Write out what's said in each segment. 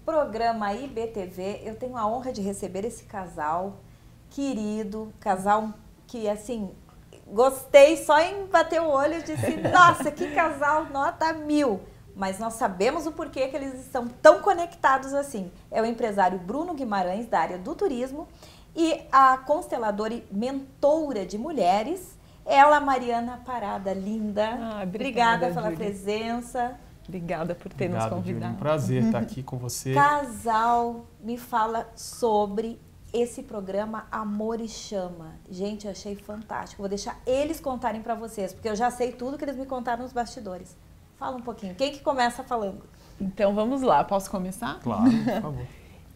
programa IBTV. Eu tenho a honra de receber esse casal querido, casal que, assim, gostei só em bater o olho e disse, nossa, que casal, nota 1000. Mas nós sabemos o porquê que eles estão tão conectados assim. É o empresário Bruno Guimarães, da área do turismo, e a consteladora e mentora de mulheres, ela, Mariana Parada, linda. Obrigada pela Júlia. Presença. Obrigada por ter nos convidado. Júlia, um prazer estar aqui com você. Casal, me fala sobre esse programa Amor e Chama. Gente, eu achei fantástico. Vou deixar eles contarem para vocês, porque eu já sei tudo que eles me contaram nos bastidores. Fala um pouquinho. Quem que começa falando? Então vamos lá, posso começar? Claro, por favor.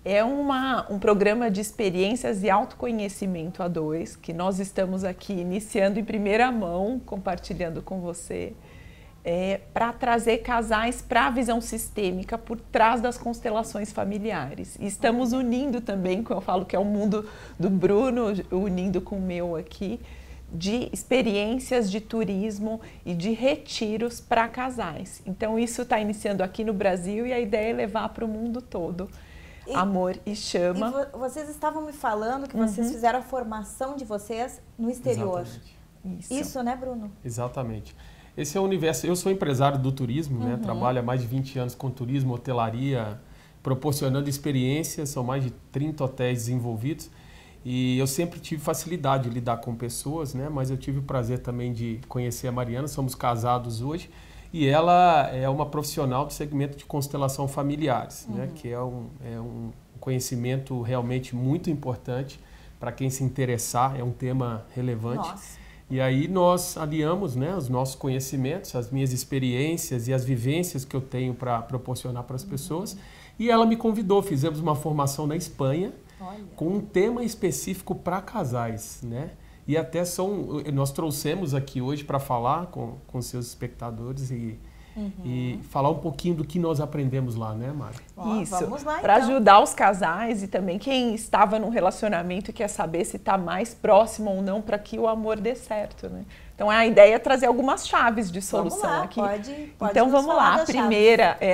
É um programa de experiências e autoconhecimento a dois, que nós estamos aqui iniciando em primeira mão, compartilhando com você, para trazer casais para a visão sistêmica por trás das constelações familiares. E estamos unindo também, como eu falo que é o mundo do Bruno, unindo com o meu aqui, de experiências de turismo e de retiros para casais. Então isso está iniciando aqui no Brasil e a ideia é levar para o mundo todo. Amor e Chama. E vocês estavam me falando que vocês fizeram a formação de vocês no exterior. Exatamente. Isso, né, Bruno? Exatamente. Esse é o universo. Eu sou empresário do turismo, né? Trabalho há mais de 20 anos com turismo, hotelaria, proporcionando experiências. São mais de 30 hotéis desenvolvidos. E eu sempre tive facilidade de lidar com pessoas, né? Mas eu tive o prazer também de conhecer a Mariana. Somos casados hoje. E ela é uma profissional do segmento de constelação familiares, né? Que é um conhecimento realmente muito importante para quem se interessar, é um tema relevante. Nossa. E aí nós aliamos, né, os nossos conhecimentos, as minhas experiências e as vivências que eu tenho para proporcionar para as pessoas. E ela me convidou, fizemos uma formação na Espanha, com um tema específico para casais, né? E até nós trouxemos aqui hoje para falar com seus espectadores e falar um pouquinho do que nós aprendemos lá, né, Mari? Isso, vamos lá, para então. ajudar os casais e também quem estava num relacionamento e quer saber se está mais próximo ou não para que o amor dê certo, né? Então a ideia é trazer algumas chaves de solução Vamos lá, aqui. pode então nos vamos falar lá, das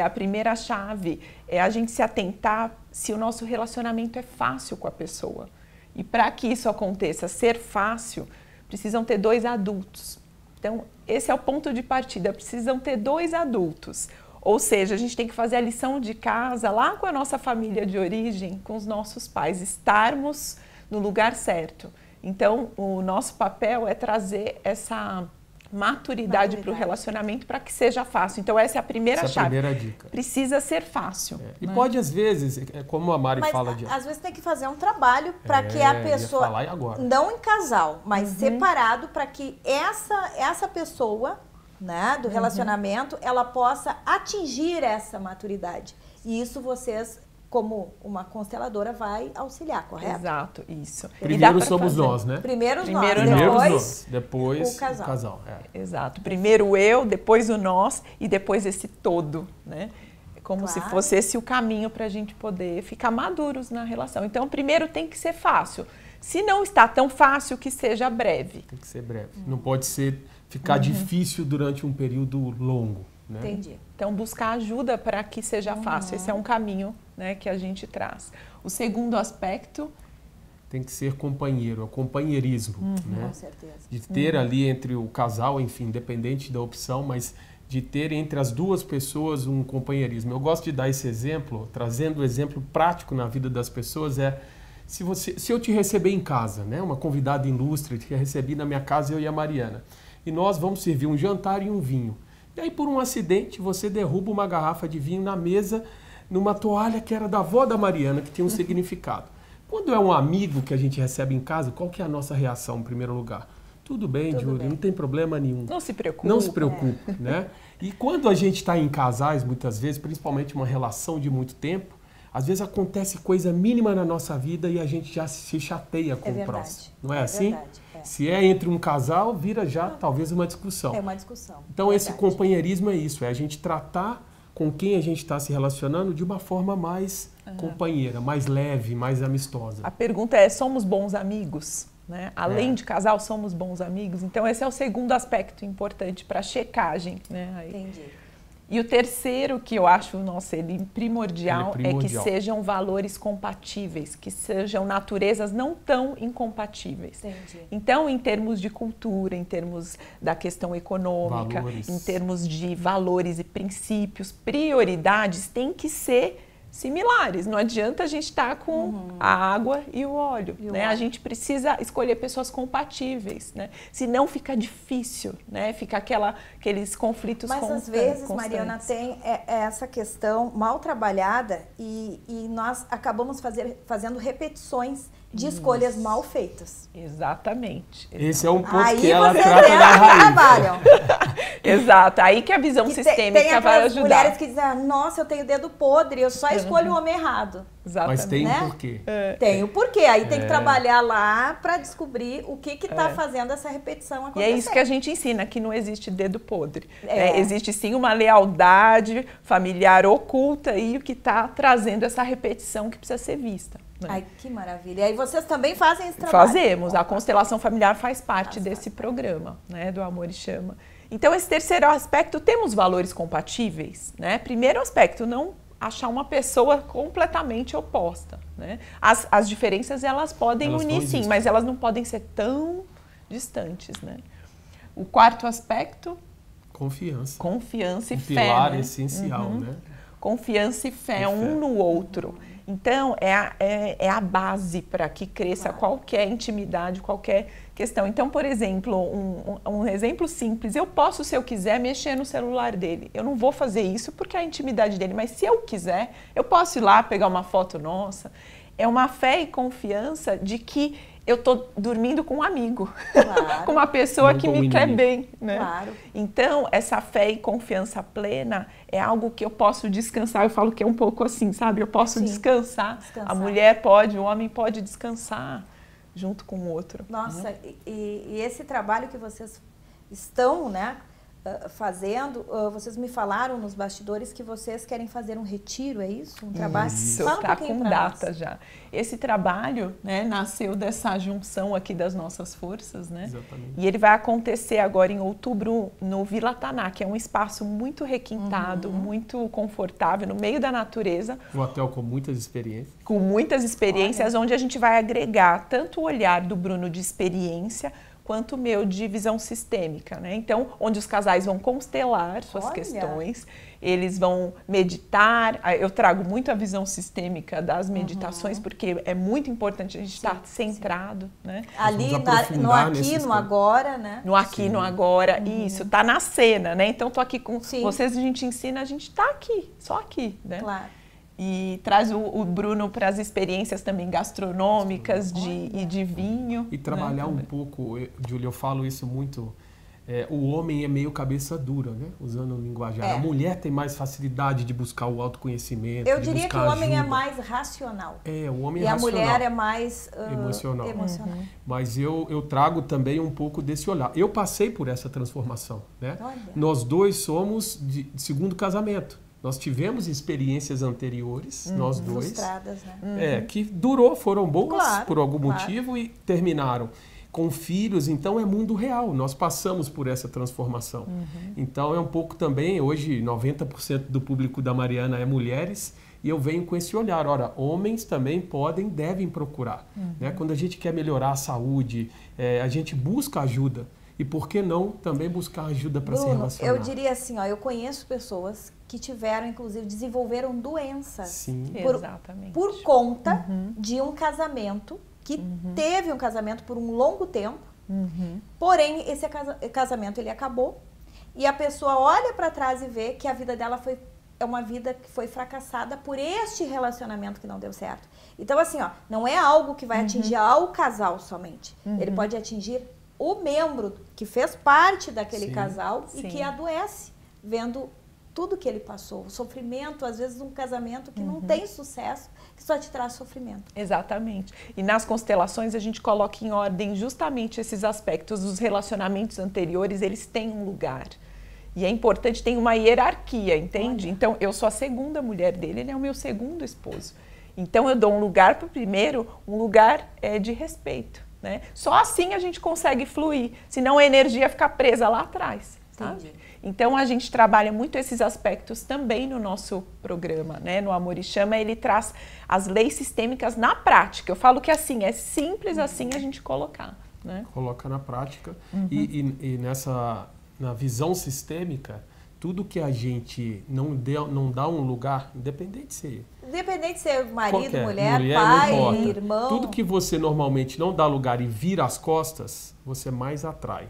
a primeira chave é a gente se atentar se o nosso relacionamento é fácil com a pessoa. E para que isso aconteça, ser fácil, precisam ter 2 adultos. Então, esse é o ponto de partida, precisam ter 2 adultos. Ou seja, a gente tem que fazer a lição de casa lá com a nossa família de origem, com os nossos pais, estarmos no lugar certo. Então, o nosso papel é trazer essa maturidade para o relacionamento para que seja fácil. Então, essa é a primeira chave. Essa é a primeira dica. Precisa ser fácil. E pode, às vezes, como a Mari Mas fala de... às vezes tem que fazer um trabalho para que a pessoa, falar agora. não em casal, mas separado, para que essa pessoa, né, do relacionamento, ela possa atingir essa maturidade. E isso vocês, como uma consteladora, vai auxiliar, correto? Exato, isso. Primeiro somos nós, né? Primeiro Nós, depois depois o casal. Exato. Primeiro eu, depois o nós e depois esse todo, né? É como se fosse esse o caminho para a gente poder ficar maduros na relação. Então, primeiro tem que ser fácil. Se não está tão fácil, que seja breve. Tem que ser breve. Não pode ficar difícil durante um período longo, né? Entendi. Então, buscar ajuda para que seja fácil. Esse é um caminho, né, que a gente traz. O segundo aspecto... Tem que ser companheiro, é o companheirismo, né? Com certeza. De ter ali entre o casal, enfim, independente da opção, mas de ter entre as duas pessoas um companheirismo. Eu gosto de dar esse exemplo, trazendo o exemplo prático na vida das pessoas, se eu te receber em casa, né, uma convidada ilustre, que eu recebi na minha casa, eu e a Mariana, e nós vamos servir um jantar e um vinho. E aí, por um acidente, você derruba uma garrafa de vinho na mesa, numa toalha que era da avó da Mariana, que tinha um significado. Quando é um amigo que a gente recebe em casa, qual que é a nossa reação, em primeiro lugar? Tudo bem, Júlia, não tem problema nenhum. Não se preocupe. Não se preocupe, né? E quando a gente está em casais, muitas vezes, principalmente uma relação de muito tempo, às vezes acontece coisa mínima na nossa vida e a gente já se chateia com o próximo. Não é assim? Verdade. Se é entre um casal, vira já talvez uma discussão. É uma discussão. Então esse companheirismo é isso, é a gente tratar com quem a gente está se relacionando de uma forma mais companheira, mais leve, mais amistosa. A pergunta é, somos bons amigos? Né? Além de casal, somos bons amigos? Então esse é o segundo aspecto importante para a checagem. Né? Entendi. E o terceiro, que eu acho, nossa, ele primordial, é que sejam valores compatíveis, que sejam naturezas não tão incompatíveis. Entendi. Então, em termos de cultura, em termos da questão econômica, em termos de valores e princípios, prioridades têm que ser similares. Não adianta a gente estar com a água e o óleo, né? A gente precisa escolher pessoas compatíveis, né? Senão fica difícil, né? Fica aqueles conflitos constantes. Mas às vezes, Mariana, tem essa questão mal trabalhada e nós acabamos fazendo repetições de escolhas mal feitas. Exatamente. Esse é um ponto aí que ela vocês trata na raiz. trabalham. Exato, aí que a visão sistêmica vai ajudar. Tem mulheres que dizem, nossa, eu tenho dedo podre, eu só escolho o homem errado. Exatamente. Mas tem um porquê. Tem o porquê, aí tem que trabalhar lá para descobrir o que está fazendo essa repetição acontecer. E é isso que a gente ensina, que não existe dedo podre. Existe sim uma lealdade familiar oculta e o que está trazendo essa repetição que precisa ser vista. Né? Ai, que maravilha. E aí vocês também fazem esse trabalho? Fazemos. A constelação familiar faz parte desse programa, né, do Amor e Chama. Então, esse terceiro aspecto, temos valores compatíveis, né? Primeiro aspecto, não achar uma pessoa completamente oposta, né? As diferenças, elas podem unir sim, mas elas não podem ser tão distantes, né? O quarto aspecto... Confiança. Confiança e fé. Pilar né? essencial, né? Confiança e fé um no outro. Então, é a base para que cresça qualquer intimidade, qualquer questão. Então, por exemplo, um exemplo simples, eu posso, se eu quiser, mexer no celular dele. Eu não vou fazer isso porque é a intimidade dele, mas se eu quiser, eu posso ir lá pegar uma foto nossa. É uma fé e confiança de que eu estou dormindo com um amigo, com uma pessoa que me quer bem, né? Claro. Então, essa fé e confiança plena é algo que eu posso descansar. Eu falo que é um pouco assim, sabe? Eu posso descansar. A mulher pode, o homem pode descansar junto com o outro. Nossa, e esse trabalho que vocês estão, né, fazendo, vocês me falaram nos bastidores que vocês querem fazer um retiro, é isso? Um trabalho? Isso, está com data já. Esse trabalho, né, nasceu dessa junção aqui das nossas forças, né? Exatamente. E ele vai acontecer agora em outubro no Vila Taná, que é um espaço muito requintado, muito confortável, no meio da natureza. Um hotel com muitas experiências. Com muitas experiências, onde a gente vai agregar tanto o olhar do Bruno de experiência, quanto o meu de visão sistêmica, né? Então, onde os casais vão constelar suas questões, eles vão meditar. Eu trago muito a visão sistêmica das meditações, porque é muito importante a gente estar centrado, né? Ali, no aqui, no agora, né? No aqui, no agora, isso, tá na cena, né? Então, tô aqui com vocês, a gente ensina, a gente tá aqui, só aqui, né? Claro. E traz o Bruno para as experiências também gastronômicas e de vinho. E trabalhar um pouco, Júlia, eu falo isso muito, o homem é meio cabeça dura, né? Usando o linguajar. A mulher tem mais facilidade de buscar o autoconhecimento, eu diria que o homem ajuda. é mais racional. O homem é racional. E a mulher é mais emocional. Uhum. Mas eu trago também um pouco desse olhar. Eu passei por essa transformação, né? Nós dois somos de segundo casamento. Nós tivemos experiências anteriores, nós dois, frustradas, né? Que foram boas por algum motivo e terminaram. Com filhos, então é mundo real, nós passamos por essa transformação. Então é um pouco também, hoje 90% do público da Mariana é mulheres, e eu venho com esse olhar. Ora, homens também devem procurar. Né? Quando a gente quer melhorar a saúde, a gente busca ajuda. E por que não também buscar ajuda para se relacionar? Eu diria assim, eu conheço pessoas que tiveram, inclusive, desenvolveram doenças. Sim. Exatamente. Por conta de um casamento, que teve um casamento por um longo tempo, porém, esse casamento ele acabou, e a pessoa olha para trás e vê que a vida dela é uma vida que foi fracassada por este relacionamento que não deu certo. Então, assim, não é algo que vai atingir ao casal somente. Ele pode atingir o membro que fez parte daquele casal e que adoece, vendo tudo que ele passou. O sofrimento, às vezes, um casamento que não tem sucesso, que só te traz sofrimento. Exatamente. E nas constelações a gente coloca em ordem justamente esses aspectos. Os relacionamentos anteriores, eles têm um lugar. E é importante, tem uma hierarquia, entende? Então, eu sou a segunda mulher dele, ele é o meu segundo esposo. Então, eu dou um lugar para o primeiro, um lugar de respeito. Né? Só assim a gente consegue fluir, senão a energia fica presa lá atrás. Sabe? Então a gente trabalha muito esses aspectos também no nosso programa, né? No Amor e Chama, ele traz as leis sistêmicas na prática. Eu falo que assim, é simples assim a gente colocar, né? Coloca na prática. E na visão sistêmica, tudo que a gente não dá um lugar, independente de ser marido, mulher, pai, irmão. Tudo que você normalmente não dá lugar e vira as costas, você mais atrai.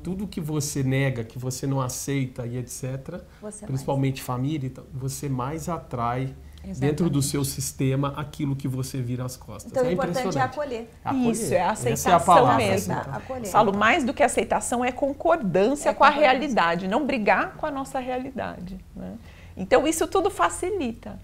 Tudo que você nega, que você não aceita e etc., principalmente família, você mais atrai dentro do seu sistema aquilo que você vira as costas. Então o importante é acolher. Isso, é a aceitação Essa é a palavra, mesmo. Falo, mais do que aceitação é concordância com a realidade, não brigar com a nossa realidade, né? Então isso tudo facilita.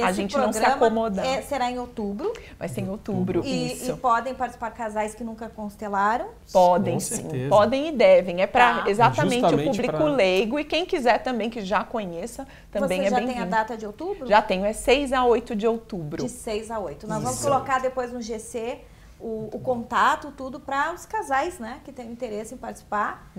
A gente não se acomodar. Será em outubro. Vai ser em outubro, isso. E podem participar casais que nunca constelaram? Podem, sim. Podem e devem. É para exatamente o público leigo e quem quiser também que já conheça, também é bem-vindo. Você já tem a data de outubro? Já tenho, é 6 a 8 de outubro. De 6 a 8. Nós vamos colocar depois no GC o contato, tudo para os casais, né, que têm interesse em participar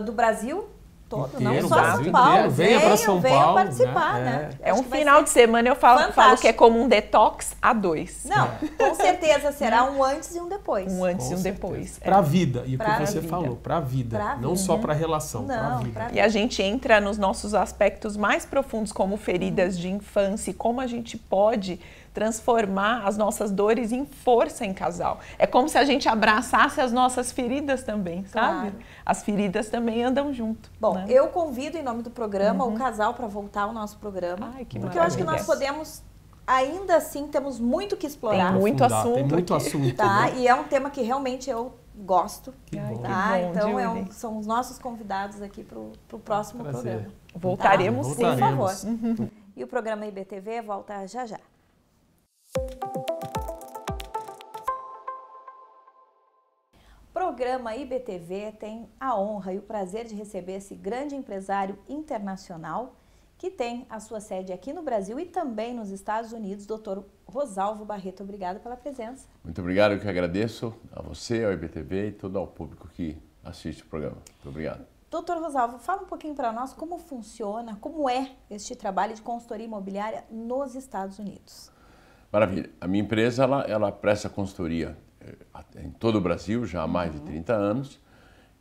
do Brasil todo, inteiro, não só São Paulo. Venha para São Paulo, participar, né? É um final de semana, eu falo que é como um detox a 2. Não, com certeza será um antes e um depois. Um antes e um depois. Para a vida, e o que você falou, para a vida, não só para a relação, para a vida. E a gente entra nos nossos aspectos mais profundos, como feridas de infância, e como a gente pode transformar as nossas dores em força em casal. É como se a gente abraçasse as nossas feridas também, sabe? As feridas também andam junto. Bom, né? Eu convido em nome do programa o casal para voltar ao nosso programa. Ai, que porque eu acho que nós podemos, ainda assim, temos muito que explorar. Tem muito assunto. Tem muito assunto. Tá? Né? E é um tema que realmente eu gosto. Que bom. Tá? Então são os nossos convidados aqui para o próximo programa. Voltaremos sim, por favor. E o programa IBTV volta já já. O programa IBTV tem a honra e o prazer de receber esse grande empresário internacional que tem a sua sede aqui no Brasil e também nos Estados Unidos, Dr. Rosalvo Barreto. Obrigado pela presença. Muito obrigado, eu que agradeço a você, ao IBTV e todo ao público que assiste o programa. Muito obrigado. Dr. Rosalvo, fala um pouquinho para nós como funciona, como é este trabalho de consultoria imobiliária nos Estados Unidos. Maravilha. A minha empresa, ela presta consultoria em todo o Brasil já há mais de 30 anos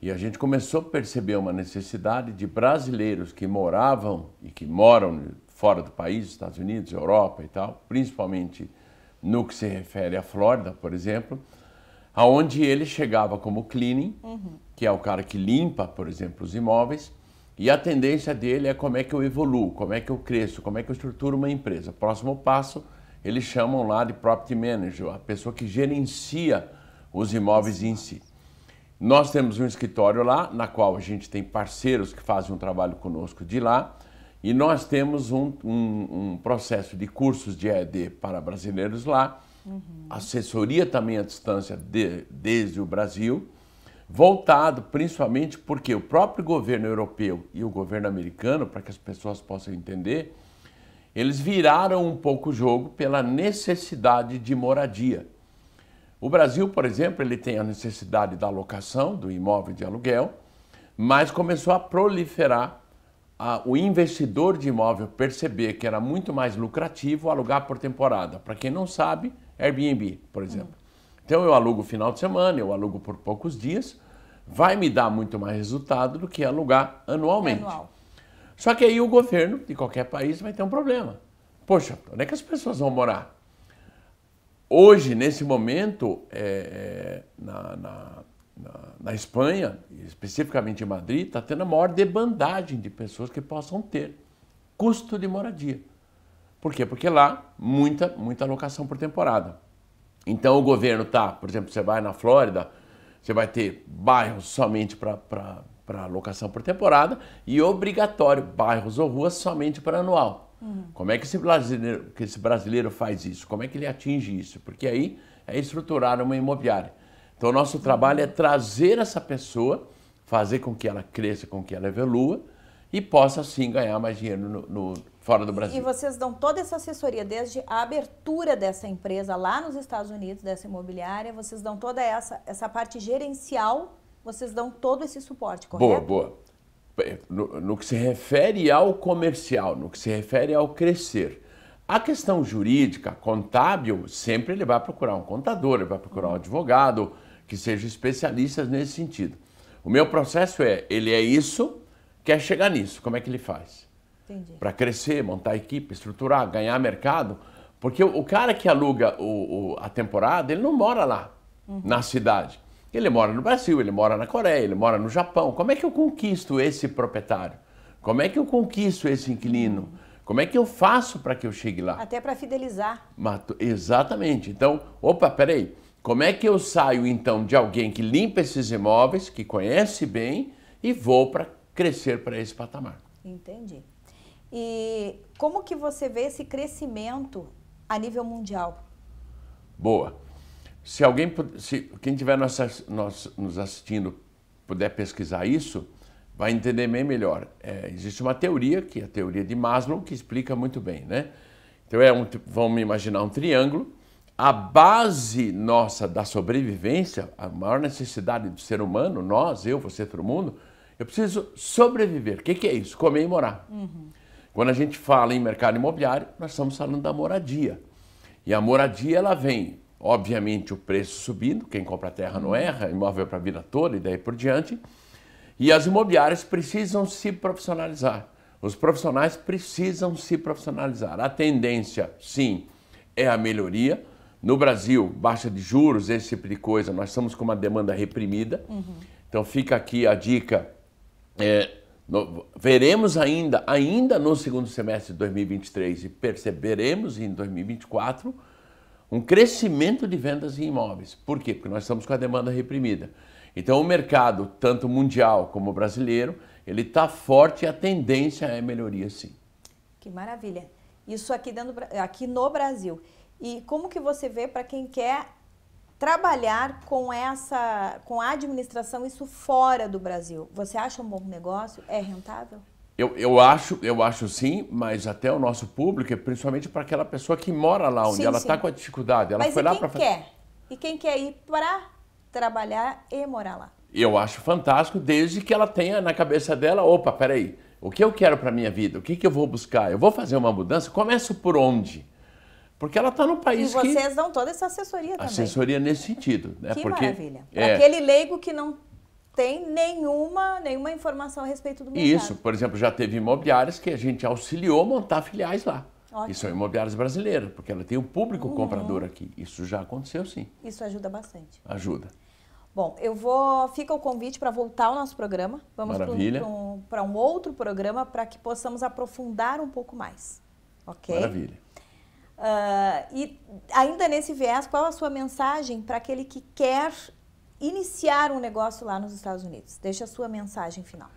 e a gente começou a perceber uma necessidade de brasileiros que moravam e que moram fora do país, Estados Unidos, Europa e tal, principalmente no que se refere à Flórida, por exemplo, aonde ele chegava como cleaning, que é o cara que limpa, por exemplo, os imóveis, e a tendência dele é como é que eu evoluo, como é que eu cresço, como é que eu estruturo uma empresa. Próximo passo, eles chamam lá de Property Manager, a pessoa que gerencia os imóveis em si. Nós temos um escritório lá, na qual a gente tem parceiros que fazem um trabalho conosco de lá, e nós temos um processo de cursos de EAD para brasileiros lá, assessoria também à distância desde o Brasil, voltado principalmente porque o próprio governo europeu e o governo americano, para que as pessoas possam entender, eles viraram um pouco o jogo pela necessidade de moradia. O Brasil, por exemplo, ele tem a necessidade da locação do imóvel de aluguel, mas começou a proliferar o investidor de imóvel perceber que era muito mais lucrativo alugar por temporada. Para quem não sabe, Airbnb, por exemplo. Então eu alugo final de semana, eu alugo por poucos dias, vai me dar muito mais resultado do que alugar anualmente. Só que aí o governo de qualquer país vai ter um problema. Poxa, onde é que as pessoas vão morar? Hoje, nesse momento, na Espanha, especificamente em Madrid, está tendo a maior debandagem de pessoas que possam ter custo de moradia. Por quê? Porque lá, muita locação por temporada. Então o governo está, por exemplo, você vai na Flórida, você vai ter bairros somente para locação por temporada e obrigatório bairros ou ruas somente para anual. Como é que esse brasileiro faz isso? Como é que ele atinge isso? Porque aí é estruturar uma imobiliária. Então o nosso trabalho é trazer essa pessoa, fazer com que ela cresça, com que ela evolua e possa sim ganhar mais dinheiro fora do Brasil. E vocês dão toda essa assessoria, desde a abertura dessa empresa lá nos Estados Unidos, dessa imobiliária, vocês dão toda essa parte gerencial, vocês dão todo esse suporte, correto? Boa. no que se refere ao comercial, no que se refere ao crescer. A questão jurídica, contábil, sempre ele vai procurar um contador, ele vai procurar um advogado que seja especialista nesse sentido. O meu processo ele é isso, quer chegar nisso, como é que ele faz? Para crescer, montar equipe, estruturar, ganhar mercado, porque o cara que aluga a temporada, ele não mora lá, na cidade. Ele mora no Brasil, ele mora na Coreia, ele mora no Japão. Como é que eu conquisto esse proprietário? Como é que eu conquisto esse inquilino? Como é que eu faço para que eu chegue lá? Até para fidelizar. Exatamente. Então, peraí. Como é que eu saio, então, de alguém que limpa esses imóveis, que conhece bem, e vou para crescer para esse patamar? Entendi. E como que você vê esse crescimento a nível mundial? Boa. Se quem estiver nos assistindo puder pesquisar isso, vai entender bem melhor. Existe uma teoria, que é a teoria de Maslow, que explica muito bem, né? Então, vamos imaginar um triângulo. A base nossa da sobrevivência, a maior necessidade do ser humano, nós, eu, você, todo mundo, eu preciso sobreviver. O que é isso? Comer e morar. Quando a gente fala em mercado imobiliário, nós estamos falando da moradia. E a moradia, ela vem, obviamente, o preço subindo, quem compra terra não erra, imóvel para a vida toda e daí por diante. E as imobiliárias precisam se profissionalizar. Os profissionais precisam se profissionalizar. A tendência, sim, é a melhoria. No Brasil, baixa de juros, esse tipo de coisa, nós estamos com uma demanda reprimida. Então fica aqui a dica. Veremos ainda no segundo semestre de 2023 e perceberemos em 2024 um crescimento de vendas em imóveis. Por quê? Porque nós estamos com a demanda reprimida. Então o mercado, tanto mundial como brasileiro, ele está forte e a tendência é melhoria, sim. Que maravilha. Isso aqui no Brasil. E como que você vê para quem quer trabalhar com a administração, isso fora do Brasil? Você acha um bom negócio? É rentável? Eu acho sim, mas até o nosso público, principalmente para aquela pessoa que mora lá, onde ela está com a dificuldade. Ela mas foi lá para fazer. E quem quer ir para trabalhar e morar lá? Eu acho fantástico, desde que ela tenha na cabeça dela, peraí, o que eu quero para a minha vida? O que eu vou buscar? Eu vou fazer uma mudança? Começo por onde? Porque ela está num país que... E vocês dão toda essa assessoria também. Assessoria nesse sentido. Né? Que maravilha. Para aquele leigo que não tem nenhuma informação a respeito do mercado. Isso. Por exemplo, já teve imobiliárias que a gente auxiliou a montar filiais lá. Ótimo. E são imobiliárias brasileiras, porque ela tem um público comprador aqui. Isso já aconteceu, sim. Isso ajuda bastante. Ajuda. Bom, fica o convite para voltar ao nosso programa. Vamos para um outro programa para que possamos aprofundar um pouco mais. Ok? Maravilha. E ainda nesse viés, qual a sua mensagem para aquele que quer iniciar um negócio lá nos Estados Unidos? Deixa a sua mensagem final.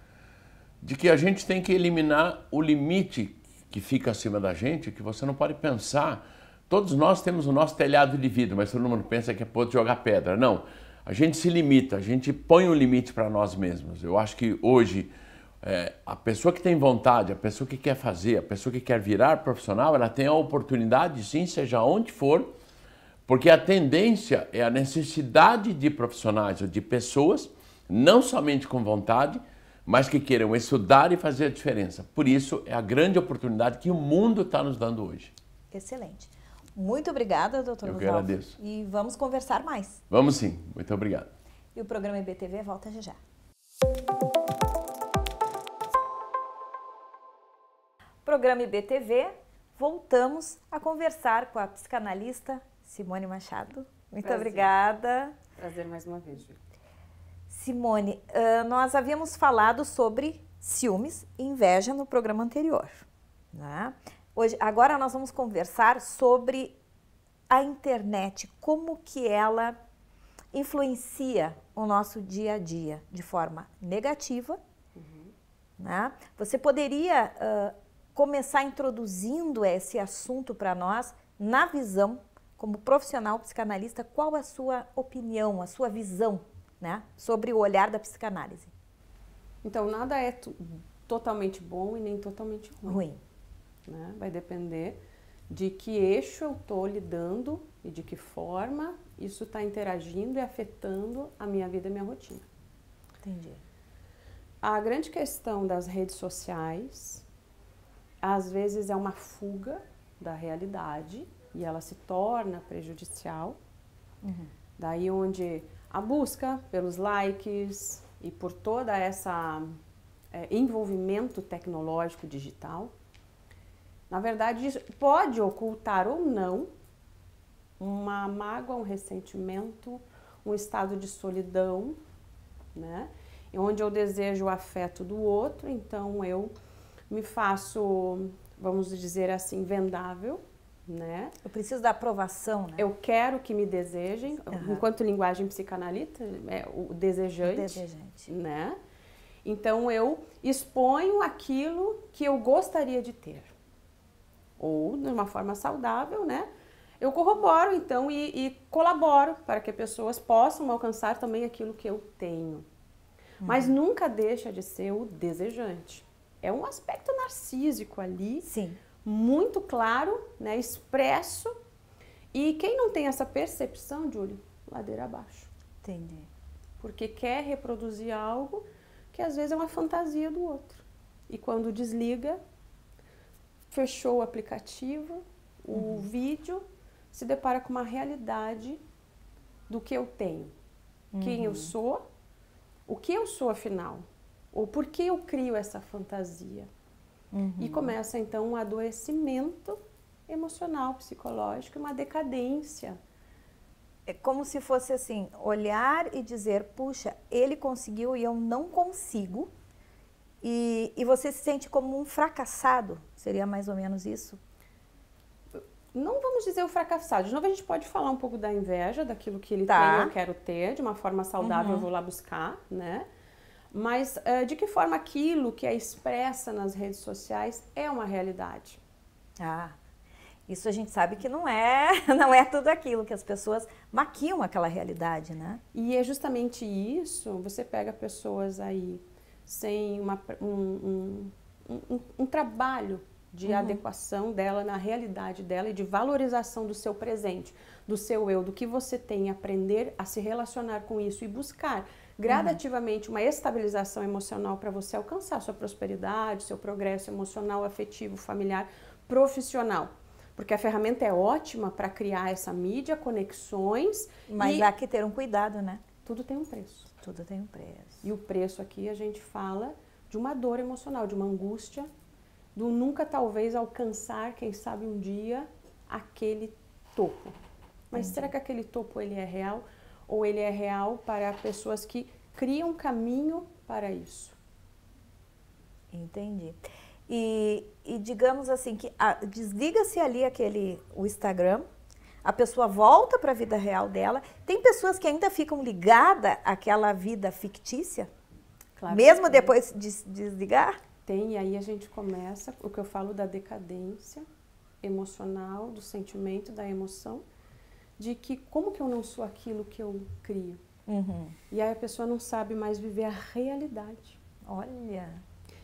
De que a gente tem que eliminar o limite que fica acima da gente, que você não pode pensar. Todos nós temos o nosso telhado de vidro, mas todo mundo pensa que é pode jogar pedra. Não, a gente se limita, a gente põe um limite para nós mesmos. Eu acho que hoje a pessoa que tem vontade, a pessoa que quer fazer, a pessoa que quer virar profissional, ela tem a oportunidade, sim, seja onde for, porque a tendência é a necessidade de profissionais ou de pessoas, não somente com vontade, mas que queiram estudar e fazer a diferença. Por isso, é a grande oportunidade que o mundo está nos dando hoje. Excelente. Muito obrigada, doutor Eu que agradeço. E vamos conversar mais. Vamos sim. Muito obrigado. E o programa IBTV volta já. Programa IBTV, voltamos a conversar com a psicanalista Simone Machado. Muito obrigada. Prazer mais uma vez, Júlia. Simone, nós havíamos falado sobre ciúmes e inveja no programa anterior, né? Agora nós vamos conversar sobre a internet, como que ela influencia o nosso dia a dia de forma negativa, né? Você poderia começar introduzindo esse assunto para nós, na visão, como profissional psicanalista, qual a sua opinião, a sua visão, né, sobre o olhar da psicanálise? Então, nada é totalmente bom e nem totalmente ruim. Né? Vai depender de que eixo eu estou lidando e de que forma isso está interagindo e afetando a minha vida e a minha rotina. Entendi. A grande questão das redes sociais, às vezes é uma fuga da realidade e ela se torna prejudicial. Daí onde a busca pelos likes e por toda essa envolvimento tecnológico digital, na verdade pode ocultar ou não uma mágoa, um ressentimento, um estado de solidão, né? Onde eu desejo o afeto do outro, então eu me faço, vamos dizer assim, vendável, né? Eu preciso da aprovação, né? Eu quero que me desejem, enquanto linguagem psicanalista, é o desejante, né? Então eu exponho aquilo que eu gostaria de ter. Ou, de uma forma saudável, né? Eu corroboro, então, e colaboro para que pessoas possam alcançar também aquilo que eu tenho. Mas nunca deixa de ser o desejante. É um aspecto narcísico ali, sim, muito claro, né, expresso. E quem não tem essa percepção, Júlio, ladeira abaixo. Entendi. Porque quer reproduzir algo que às vezes é uma fantasia do outro. E quando desliga, fechou o aplicativo, o vídeo, se depara com uma realidade do que eu tenho. Quem eu sou, o que eu sou afinal, ou por que eu crio essa fantasia. E começa então um adoecimento emocional, psicológico, uma decadência. É como se fosse assim, olhar e dizer, puxa, ele conseguiu e eu não consigo. E você se sente como um fracassado, seria mais ou menos isso? Não vamos dizer o fracassado. De novo, a gente pode falar um pouco da inveja, daquilo que ele tem, eu quero ter, de uma forma saudável eu vou lá buscar, né? Mas de que forma aquilo que é expressa nas redes sociais é uma realidade? Isso a gente sabe que não é tudo aquilo, que as pessoas maquiam aquela realidade, né? E é justamente isso, você pega pessoas aí sem um trabalho de adequação dela na realidade dela e de valorização do seu presente, do seu eu, do que você tem, aprender a se relacionar com isso e buscar gradativamente uma estabilização emocional para você alcançar sua prosperidade, seu progresso emocional, afetivo, familiar, profissional. Porque a ferramenta é ótima para criar essa mídia, conexões. Mas há que ter um cuidado, né? Tudo tem um preço. Tudo tem um preço. E o preço aqui a gente fala de uma dor emocional, de uma angústia, do nunca talvez alcançar, quem sabe um dia, aquele topo. Mas será que aquele topo ele é real? Ou ele é real para pessoas que criam um caminho para isso? Entendi. E digamos assim, que desliga-se ali o Instagram, a pessoa volta para a vida real dela. Tem pessoas que ainda ficam ligadas àquela vida fictícia, claro, mesmo depois de desligar? Tem, e aí a gente começa o que eu falo da decadência emocional, do sentimento, da emoção, de que como que eu não sou aquilo que eu crio? E aí a pessoa não sabe mais viver a realidade. Olha,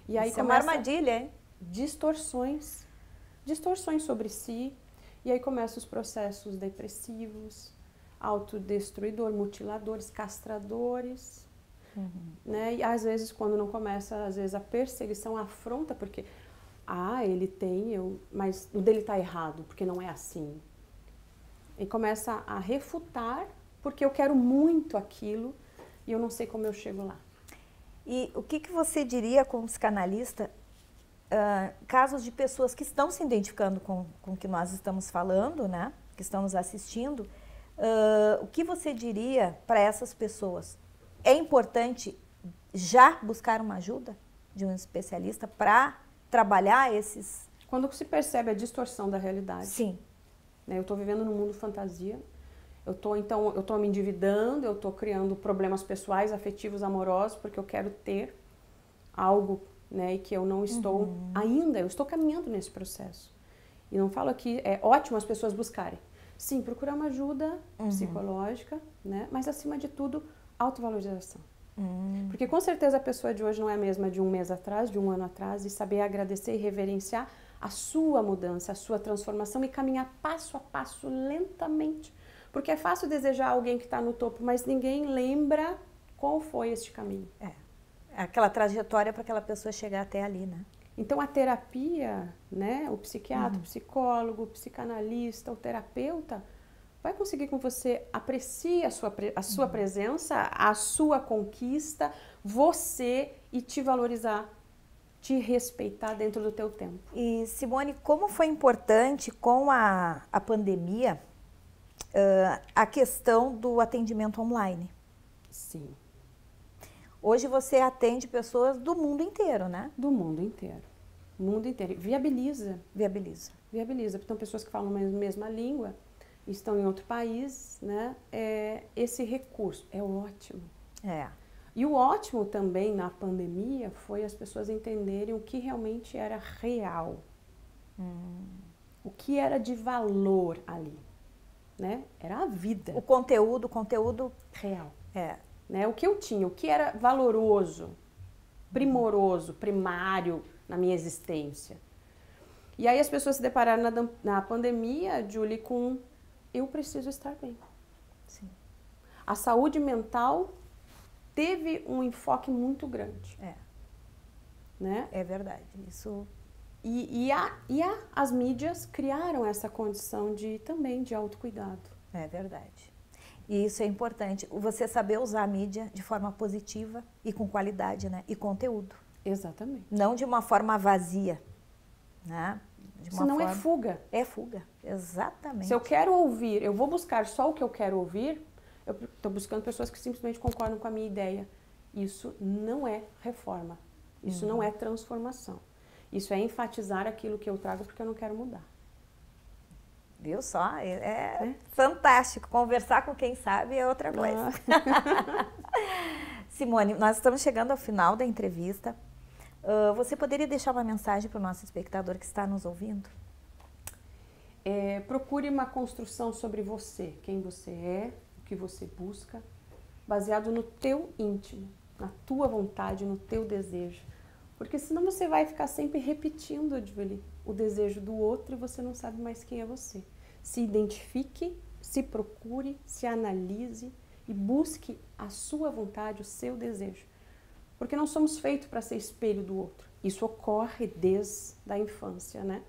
e aí isso é uma armadilha, hein? Distorções sobre si, e aí começam os processos depressivos, autodestruidor, mutiladores, castradores, né? E às vezes quando não começa, às vezes a perseguição, a afronta, porque ele tem, mas o dele está errado, porque não é assim. E começa a refutar, porque eu quero muito aquilo e eu não sei como eu chego lá. E o que você diria como psicanalista, casos de pessoas que estão se identificando com o que nós estamos falando, né? Que estamos assistindo, o que você diria para essas pessoas? É importante já buscar uma ajuda de um especialista para trabalhar esses... Quando se percebe a distorção da realidade. Sim. Eu estou vivendo num mundo fantasia, eu estou me endividando, eu estou criando problemas pessoais, afetivos, amorosos, porque eu quero ter algo, né, e que eu não estou ainda, eu estou caminhando nesse processo. E não falo aqui, é ótimo as pessoas buscarem. Sim, procurar uma ajuda psicológica, né, mas acima de tudo, autovalorização. Porque com certeza a pessoa de hoje não é a mesma de um mês atrás, de um ano atrás, e saber agradecer e reverenciar a sua mudança, a sua transformação e caminhar passo a passo, lentamente. Porque é fácil desejar alguém que está no topo, mas ninguém lembra qual foi este caminho. aquela trajetória para aquela pessoa chegar até ali, né? Então a terapia, né, o psiquiatra, o psicólogo, o psicanalista, o terapeuta vai conseguir que você aprecie a sua presença, a sua conquista, você, e te valorizar, te respeitar dentro do teu tempo. E Simone, como foi importante com a pandemia a questão do atendimento online? Sim. Hoje você atende pessoas do mundo inteiro, né? Do mundo inteiro. Mundo inteiro. Viabiliza. Viabiliza. Viabiliza. Então, pessoas que falam a mesma língua, estão em outro país, né? Esse recurso é ótimo. E o ótimo também na pandemia foi as pessoas entenderem o que realmente era real. O que era de valor ali, né? Era a vida. O conteúdo real. Né? O que eu tinha, o que era valoroso, primoroso, primário na minha existência. E aí as pessoas se depararam na pandemia, Julie, com eu preciso estar bem. Sim. A saúde mental teve um enfoque muito grande. Né? É verdade. Isso. As mídias criaram essa condição também de autocuidado. É verdade. E isso é importante. Você saber usar a mídia de forma positiva e com qualidade, né? E conteúdo. Exatamente. Não de uma forma vazia, né? Isso não é fuga. É fuga, exatamente. Se eu quero ouvir, eu vou buscar só o que eu quero ouvir, eu estou buscando pessoas que simplesmente concordam com a minha ideia. Isso não é reforma. Isso não é transformação. Isso é enfatizar aquilo que eu trago porque eu não quero mudar. Viu só? É fantástico. Conversar com quem sabe é outra coisa. Simone, nós estamos chegando ao final da entrevista. Você poderia deixar uma mensagem para o nosso espectador que está nos ouvindo? Procure uma construção sobre você, quem você é, o que você busca, baseado no teu íntimo, na tua vontade, no teu desejo. Porque senão você vai ficar sempre repetindo, Julie, o desejo do outro e você não sabe mais quem é você. Se identifique, se procure, se analise e busque a sua vontade, o seu desejo. Porque não somos feitos para ser espelho do outro. Isso ocorre desde a infância, né?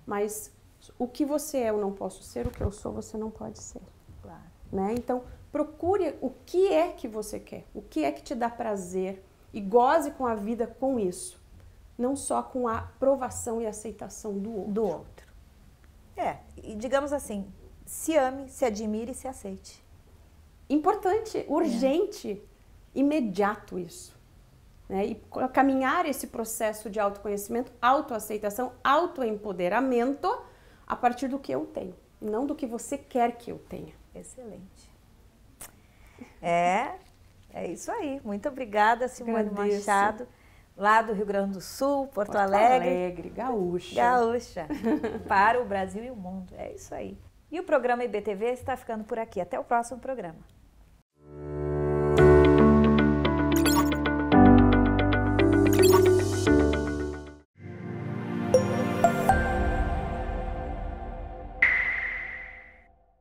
Mas o que você é, eu não posso ser, o que eu sou, você não pode ser. Claro. Né? Então, procure o que é que você quer, o que é que te dá prazer e goze com a vida com isso. Não só com a aprovação e aceitação do outro. E digamos assim, se ame, se admire e se aceite. Importante, urgente, imediato isso. Né? E caminhar esse processo de autoconhecimento, autoaceitação, autoempoderamento a partir do que eu tenho, não do que você quer que eu tenha. Excelente. É isso aí. Muito obrigada, Simone Machado, lá do Rio Grande do Sul, Porto Alegre, gaúcha, para o Brasil e o mundo. É isso aí. E o programa IBTV está ficando por aqui. Até o próximo programa.